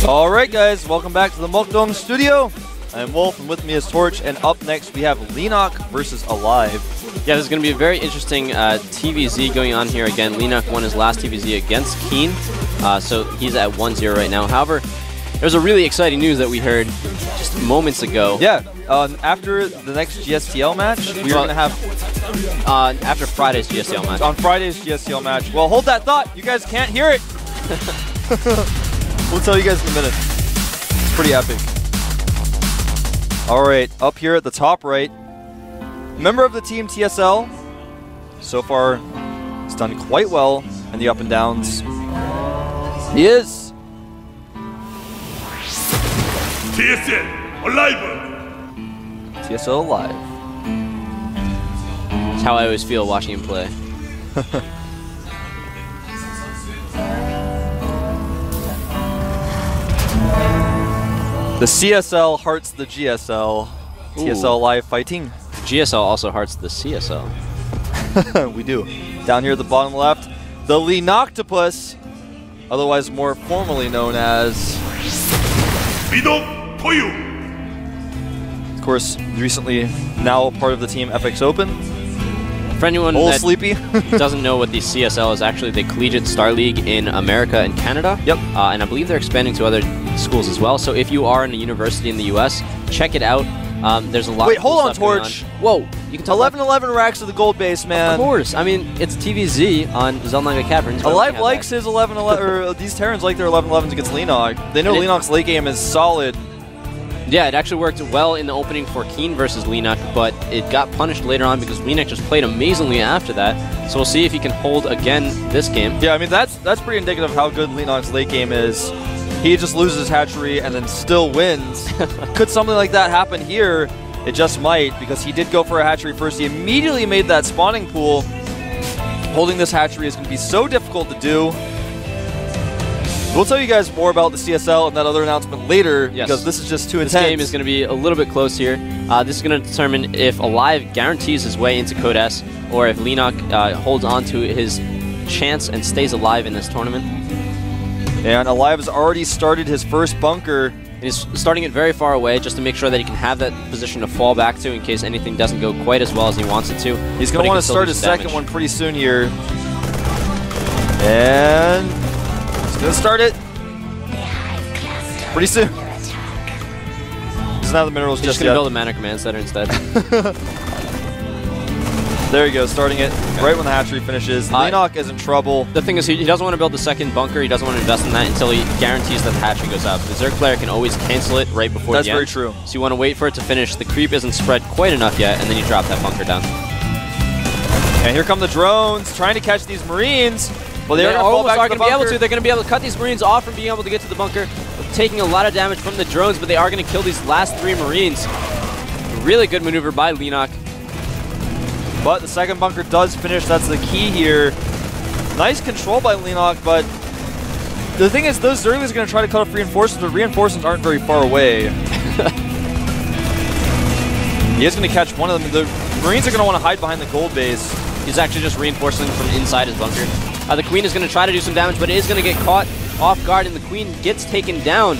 Alright guys, welcome back to the Mokdong studio. I'm Wolf and with me is Torch, and up next we have Leenock versus Alive. Yeah, this is going to be a very interesting TVZ going on here again. Leenock won his last TVZ against Keen, so he's at 1-0 right now. However, there's a really exciting news that we heard just moments ago. Yeah, after the next GSTL match, we're going to have... after Friday's GSTL match. On Friday's GSTL match. Well, hold that thought. You guys can't hear it. We'll tell you guys in a minute. It's pretty epic. Alright, up here at the top right, member of the team TSL. So far, he's done quite well in the up and downs. He is. TSL alive. TSL alive. That's how I always feel watching him play. The CSL hearts the GSL. Ooh. TSL live fighting. GSL also hearts the CSL. We do. Down here at the bottom left, the Leenock, otherwise more formally known as... Of course, recently now part of the team FX Open. For anyone that sleepy. doesn't know what the CSL is, actually the Collegiate Star League in America and Canada. Yep. And I believe they're expanding to other schools as well. So if you are in a university in the US, check it out. There's a lot Wait, of cool hold on, stuff going Torch. Whoa. You can tell 11-11 racks of the gold base, man. Of course. I mean, it's TVZ on Zelnaga Caverns. Alive likes his 11-11, or these Terrans like their 11-11s against Leenock. They know Leenock's late game is solid. Yeah, it actually worked well in the opening for Keen versus Leenock, but it got punished later on because Leenock just played amazingly after that. So we'll see if he can hold again this game. Yeah, I mean, that's pretty indicative of how good Leenock's late game is. He just loses hatchery and then still wins. Could something like that happen here? It just might, because he did go for a hatchery first. He immediately made that spawning pool. Holding this hatchery is going to be so difficult to do. We'll tell you guys more about the CSL and that other announcement later, because this is just too intense. This game is going to be a little bit close here. This is going to determine if Alive guarantees his way into Code S, or if Leenock holds on to his chance and stays alive in this tournament. And Alive has already started his first bunker. He's starting it very far away just to make sure that he can have that position to fall back to in case anything doesn't go quite as well as he wants it to. He's going to want to start his second one pretty soon here. And he's going to start it pretty soon. Doesn't have the minerals just going to yet. build a mana command center instead. There you go, starting it right when the hatchery finishes. Leenock is in trouble. The thing is, he doesn't want to build the second bunker. He doesn't want to invest in that until he guarantees that the hatchery goes out. The Zerg player can always cancel it right before the end. That's very true. So you want to wait for it to finish. The creep isn't spread quite enough yet, and then you drop that bunker down. And here come the drones trying to catch these Marines. Well, they're almost not going to be able to. They're going to be able to cut these Marines off from being able to get to the bunker, taking a lot of damage from the drones, but they are going to kill these last 3 Marines. Really good maneuver by Leenock. But the second bunker does finish. That's the key here. Nice control by Leenock, but the thing is, those Zerglies are going to try to cut off reinforcements, but reinforcements aren't very far away. He is going to catch one of them. The Marines are going to want to hide behind the gold base. He's actually just reinforcing from inside his bunker. The Queen is going to try to do some damage, but it is going to get caught off guard, and the Queen gets taken down.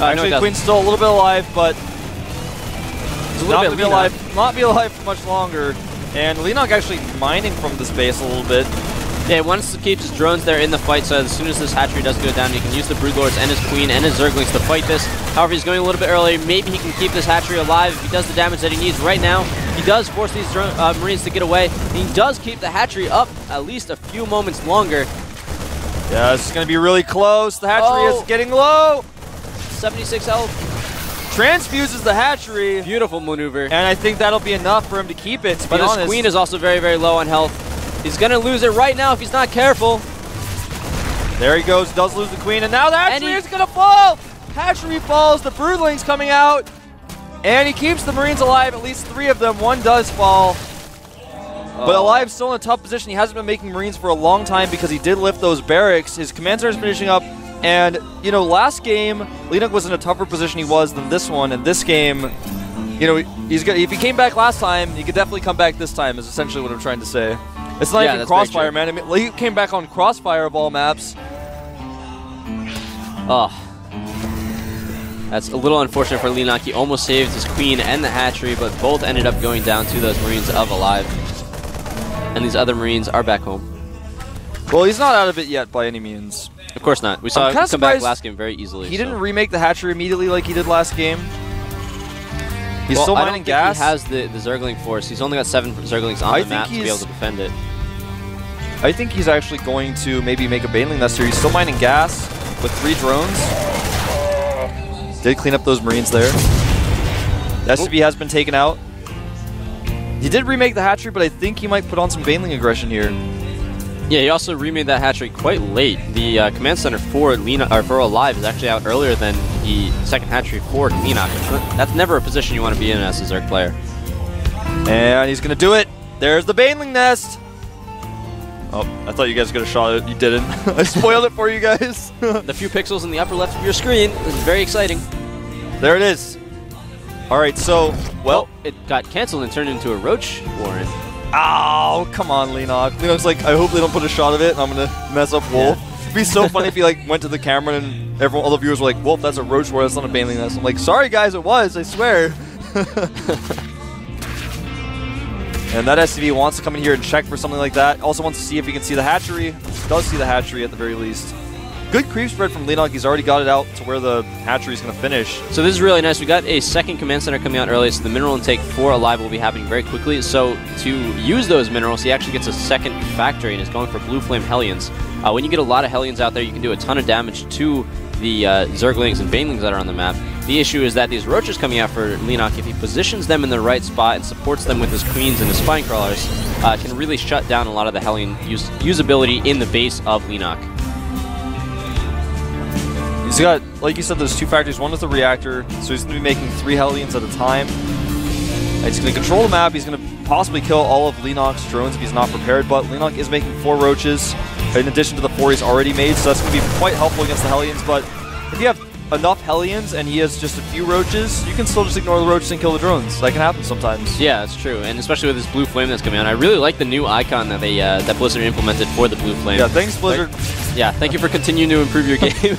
Actually, the Queen's still a little bit alive, but not be alive for much longer. And Leenock actually mining from this base a little bit. Yeah, he wants to keep his drones there in the fight, so as soon as this hatchery does go down, he can use the Broodlords and his Queen and his Zerglings to fight this. However, he's going a little bit early. Maybe he can keep this hatchery alive if he does the damage that he needs right now. He does force these Marines to get away. He does keep the hatchery up at least a few moments longer. Yeah, this is going to be really close. The hatchery is getting low. 76 health. Transfuses the hatchery. Beautiful maneuver. And I think that'll be enough for him to keep it, to be honest. But his Queen is also very, very low on health. He's going to lose it right now if he's not careful. There he goes, does lose the Queen, and now the hatchery is going to fall! Hatchery falls, the Broodling's coming out, and he keeps the Marines alive, at least 3 of them. 1 does fall. But Alive's still in a tough position. He hasn't been making Marines for a long time because he did lift those barracks. His command center is finishing up, and, you know, last game, Leenock was in a tougher position he was than this one, and this game, you know, if he came back last time, he could definitely come back this time, is essentially what I'm trying to say. It's not even Crossfire, man. I mean, he came back on Crossfire of all maps. Oh. That's a little unfortunate for Leenock. He almost saved his Queen and the hatchery, but both ended up going down to those Marines of alive. And these other Marines are back home. Well, he's not out of it yet by any means. Of course not. We saw him come back last game very easily. He didn't remake the hatchery immediately like he did last game. He's still mining gas. He has the Zergling force. He's only got 7 Zerglings on the map to be able to defend it. I think he's actually going to maybe make a Baneling nest here. He's still mining gas with 3 drones. Did clean up those Marines there. The SCV has been taken out. He did remake the hatchery, but I think he might put on some Baneling aggression here. Yeah, he also remade that hatchery quite late. The command center for Alive is actually out earlier than the second hatchery for Leenock. That's never a position you want to be in as a Zerg player. And he's going to do it. There's the Baneling nest. Oh, I thought you guys could have shot it. You didn't. I spoiled it for you guys. The few pixels in the upper left of your screen is very exciting. There it is. All right, so, well. It got canceled and turned into a Roach Warren. Oh, come on, Leenock. Leenock's like, I hope they don't put a shot of it, and I'm going to mess up Wolf. Yeah. It'd be so funny if he like went to the camera and all the viewers were like, Wolf, that's a Roach Warren, that's not a Baneling nest. I'm like, sorry, guys, it was, I swear. And that SCV wants to come in here and check for something like that. Also wants to see if he can see the hatchery. Does see the hatchery at the very least. Good creep spread from Leenock. He's already got it out to where the hatchery is going to finish. So this is really nice. We got a second command center coming out early, so the mineral intake for Alive will be happening very quickly. So to use those minerals, he actually gets a second factory and is going for Blue Flame Hellions. When you get a lot of Hellions out there, you can do a ton of damage to the Zerglings and Banelings that are on the map. The issue is that these Roaches coming out for Leenock, if he positions them in the right spot and supports them with his Queens and his Spine Crawlers, can really shut down a lot of the Hellion usability in the base of Leenock. He's got, like you said, those 2 factories. One is the reactor, so he's going to be making 3 Hellions at a time. And he's going to control the map. He's going to possibly kill all of Leenock's drones if he's not prepared, but Leenock is making 4 Roaches in addition to the 4 he's already made, so that's going to be quite helpful against the Hellions. But if you have enough Hellions and he has just a few Roaches, you can still just ignore the Roaches and kill the drones. That can happen sometimes. Yeah, that's true, and especially with this Blue Flame that's coming out. I really like the new icon that they that Blizzard implemented for the Blue Flame. Yeah, thanks, Blizzard. Thank you for continuing to improve your game.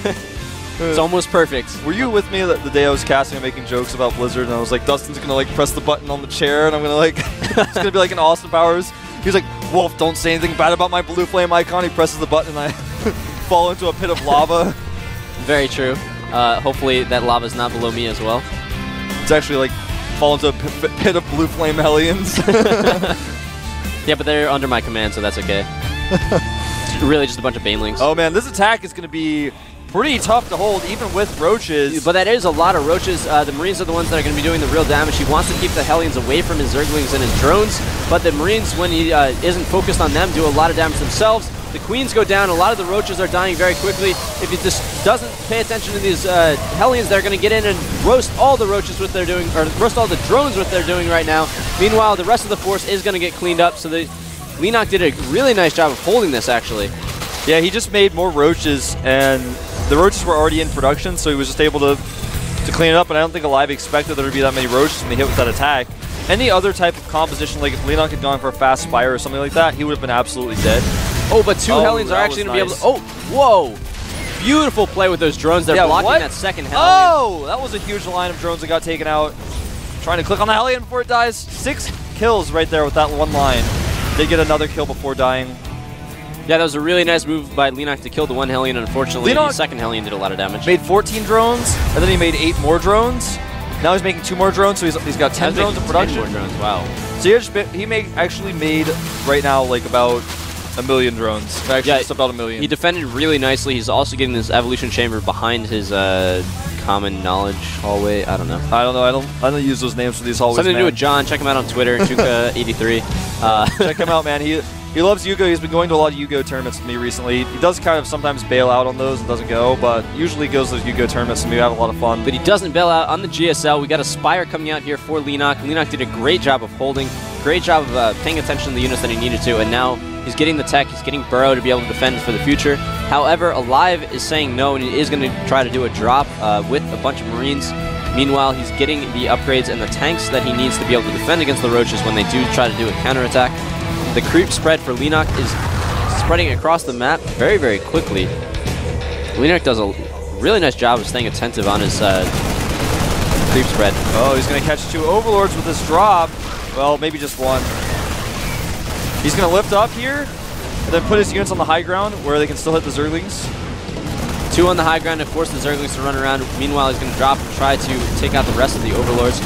It's almost perfect. Were you with me the day I was casting and making jokes about Blizzard, and I was like, Dustin's gonna like press the button on the chair, and I'm gonna like, it's gonna be like an Austin Powers. He's like, Wolf, don't say anything bad about my Blue Flame icon. He presses the button, and I fall into a pit of lava. Very true. Hopefully that lava's not below me as well. It's actually like fall into a pit of Blue Flame Hellions. Yeah, but they're under my command, so that's okay. It's really just a bunch of Banelings. Oh man, this attack is gonna be pretty tough to hold, even with Roaches. But that is a lot of Roaches. The Marines are the ones that are going to be doing the real damage. He wants to keep the Hellions away from his Zerglings and his drones, but the Marines, when he isn't focused on them, do a lot of damage themselves. The Queens go down. A lot of the Roaches are dying very quickly. If he just doesn't pay attention to these Hellions, they're going to get in and roast all the Roaches what they're doing, or roast all the drones what they're doing right now. Meanwhile, the rest of the force is going to get cleaned up, so Leenock did a really nice job of holding this, actually. Yeah, he just made more Roaches, and the Roaches were already in production, so he was just able to clean it up, and I don't think Alive expected there to be that many Roaches when they hit with that attack. Any other type of composition, like if Leenock had gone for a fast Spire or something like that, he would have been absolutely dead. Oh, but 2 Hellions are actually going to be able to... Oh, whoa! Beautiful play with those drones. They're blocking that second Hellion. Oh, that was a huge line of drones that got taken out. Trying to click on the Hellion before it dies. 6 kills right there with that one line. They get another kill before dying. Yeah, that was a really nice move by Leenock to kill the 1 Hellion. Unfortunately, the second Hellion did a lot of damage. Made 14 drones, and then he made 8 more drones. Now he's making 2 more drones, so he's got 10 drones in production. 10 more drones, wow. So he actually made right now like about 1 million drones. Actually, just about 1 million. He defended really nicely. He's also getting this evolution chamber behind his common knowledge hallway. I don't know. I don't use those names for these hallways. Something to do with John. Check him out on Twitter, Chuka83. Check him out, man. He loves Yu-Gi-Oh! He's been going to a lot of Yu-Gi-Oh! Tournaments with me recently. He does kind of sometimes bail out on those and doesn't go, but usually goes to those Yu-Gi-Oh! Tournaments and we have a lot of fun. But he doesn't bail out on the GSL. We got a Spire coming out here for Leenock. Leenock did a great job of holding, great job of paying attention to the units that he needed to, and now he's getting the tech, he's getting Burrow to be able to defend for the future. However, Alive is saying no, and he is going to try to do a drop with a bunch of Marines. Meanwhile, he's getting the upgrades and the tanks that he needs to be able to defend against the Roaches when they do try to do a counterattack. The creep spread for Leenock is spreading across the map very, very quickly. Leenock does a really nice job of staying attentive on his creep spread. Oh, he's going to catch 2 Overlords with this drop. Well, maybe just 1. He's going to lift up here and then put his units on the high ground where they can still hit the Zerglings. 2 on the high ground to force the Zerglings to run around. Meanwhile, he's going to drop and try to take out the rest of the Overlords.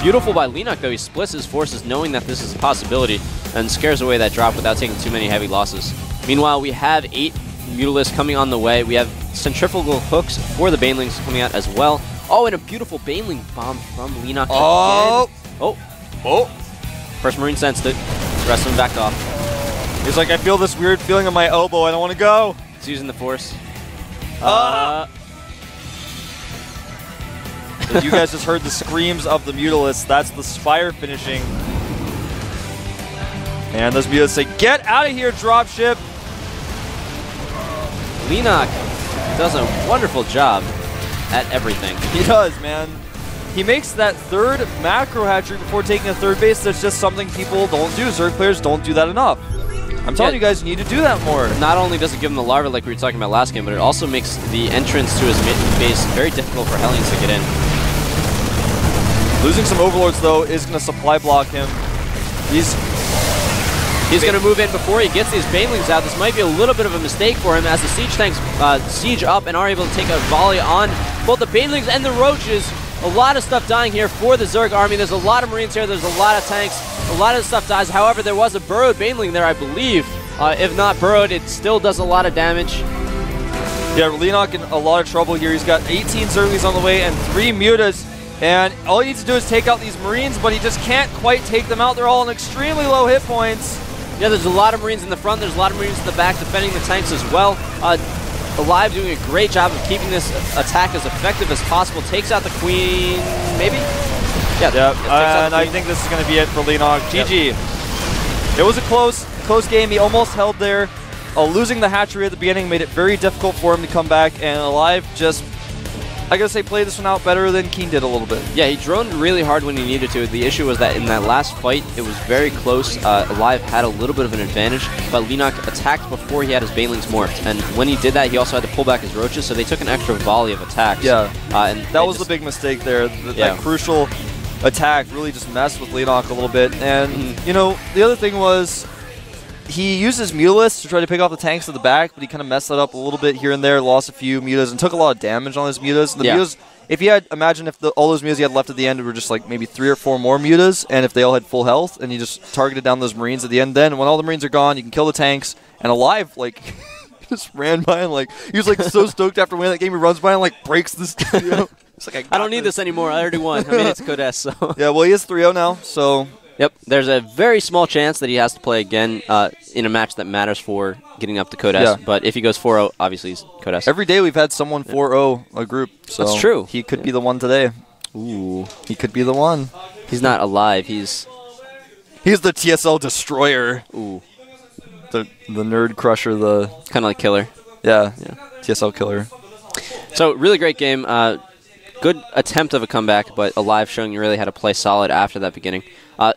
Beautiful by Leenock, though. He splits his forces knowing that this is a possibility and scares away that drop without taking too many heavy losses. Meanwhile, we have 8 Mutalisks coming on the way. We have centrifugal hooks for the Banelings coming out as well. Oh, and a beautiful Baneling bomb from Leenock. Oh! Oh! Oh! First Marine sensed it. The rest of them backed off. He's like, I feel this weird feeling on my elbow. I don't want to go. He's using the force. You guys just heard the screams of the Mutalisks. That's the Spire finishing. And those Mutalisks say, get out of here, dropship. Leenock does a wonderful job at everything. He does, man. He makes that 3rd macro hatchery before taking a 3rd base. That's just something people don't do. Zerg players don't do that enough. I'm telling you guys, you need to do that more. Not only does it give him the larva like we were talking about last game, but it also makes the entrance to his base very difficult for Hellions to get in. Losing some Overlords, though, is going to supply block him. He's going to move in before he gets these Banelings out. This might be a little bit of a mistake for him as the siege tanks siege up and are able to take a volley on both the Banelings and the Roaches. A lot of stuff dying here for the Zerg army. There's a lot of Marines here. There's a lot of tanks. A lot of stuff dies. However, there was a burrowed Baneling there, I believe. If not burrowed, it still does a lot of damage. Yeah, Leenock in a lot of trouble here. He's got 18 Zerglings on the way and 3 Mutas. And all he needs to do is take out these Marines, but he just can't quite take them out. They're all on extremely low hit points. Yeah, there's a lot of Marines in the front. There's a lot of Marines in the back defending the tanks as well. Alive doing a great job of keeping this attack as effective as possible. Takes out the Queen, maybe? Yeah, and I think this is going to be it for Leenock. GG. Yep. It was a close game. He almost held there. Losing the hatchery at the beginning made it very difficult for him to come back, and Alive just, I gotta say, played this one out better than Keen did a little bit. Yeah, he droned really hard when he needed to. The issue was that in that last fight, it was very close. Alive had a little bit of an advantage, but Leenock attacked before he had his Banelings morphed. And when he did that, he also had to pull back his Roaches, so they took an extra volley of attacks. Yeah, and that was the big mistake there. That crucial attack really just messed with Leenock a little bit. And, you know, the other thing was, he used his Mutalisks to try to pick off the tanks at the back, but he kind of messed that up a little bit here and there, lost a few Mutas, and took a lot of damage on his Mutas. The Mutas, if he had, imagine if all those Mutas he had left at the end were just like maybe 3 or 4 more Mutas, and if they all had full health, and he just targeted down those Marines at the end, then when all the Marines are gone, you can kill the tanks, and Alive, like, just ran by and, like, he was, like, so stoked after winning that game, he runs by and, like, breaks this, you know? It's like, I don't need this anymore, I already won. I mean, it's Codes, so. Yeah, well, he is 3-0 now, so. Yep, there's a very small chance that he has to play again in a match that matters for getting up to Codes. But if he goes 4-0, obviously he's Codes. Every day we've had someone 4-0 a group. So that's true. He could be the one today. Ooh, he could be the one. He's not Alive. He's the TSL destroyer. Ooh, the nerd crusher. The kind of like killer. Yeah, TSL killer. So really great game. Good attempt of a comeback, but Alive showing you really how to play solid after that beginning.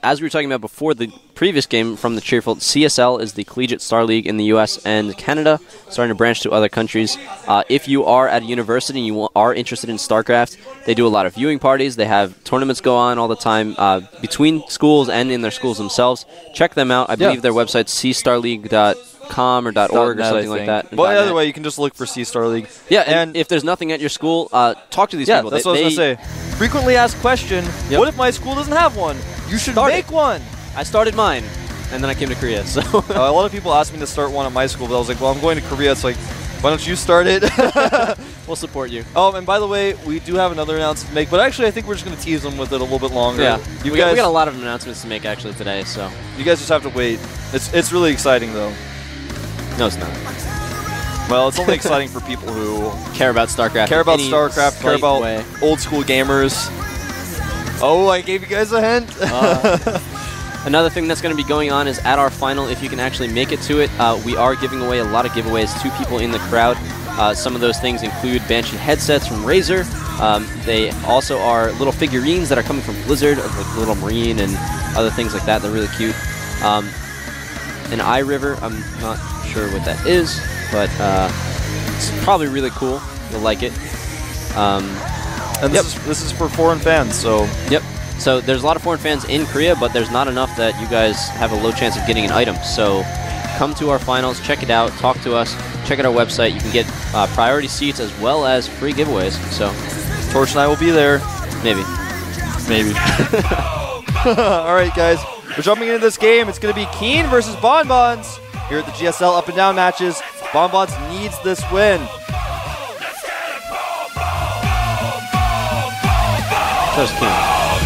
As we were talking about before the previous game from the Cheerful, CSL is the Collegiate Star League in the U.S. and Canada, starting to branch to other countries. If you are at a university and you are interested in StarCraft, they do a lot of viewing parties. They have tournaments go on all the time between schools and in their schools themselves. Check them out. I believe their website's cstarleague.com or .org or something like that. Well, either way, you can just look for C-Star League. Yeah, and if there's nothing at your school, talk to these people. That's what I was going to say. Frequently asked question, what if my school doesn't have one? You should make one. I started mine, and then I came to Korea. So a lot of people asked me to start one at my school, but I was like, well, I'm going to Korea. It's like, why don't you start it? We'll support you. Oh, and by the way, we do have another announcement to make, but actually I think we're just going to tease them with it a little bit longer. Yeah, we got a lot of announcements to make actually today, so you guys just have to wait. It's really exciting, though. No, it's not. Well, it's only exciting for people who care about StarCraft. Care about StarCraft, care about old school gamers. Oh, I gave you guys a hint. Another thing that's going to be going on is at our final, if you can actually make it to it, we are giving away a lot of giveaways to people in the crowd. Some of those things include Banshee headsets from Razer. They also are little figurines that are coming from Blizzard, of like Little Marine and other things like that. They're really cute. an eye river. I'm not sure what that is, but it's probably really cool. You'll like it. And this is for foreign fans, so... Yep. So there's a lot of foreign fans in Korea, but there's not enough that you guys have a low chance of getting an item. So come to our finals, check it out, talk to us, check out our website. You can get priority seats as well as free giveaways. So Torch and I will be there. Maybe. All right, guys. We're jumping into this game. It's going to be Keen versus Bonbons here at the GSL Up and Down matches. Bonbons needs this win. That was Keen.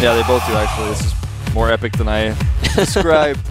Yeah, they both do, actually. This is more epic than I described.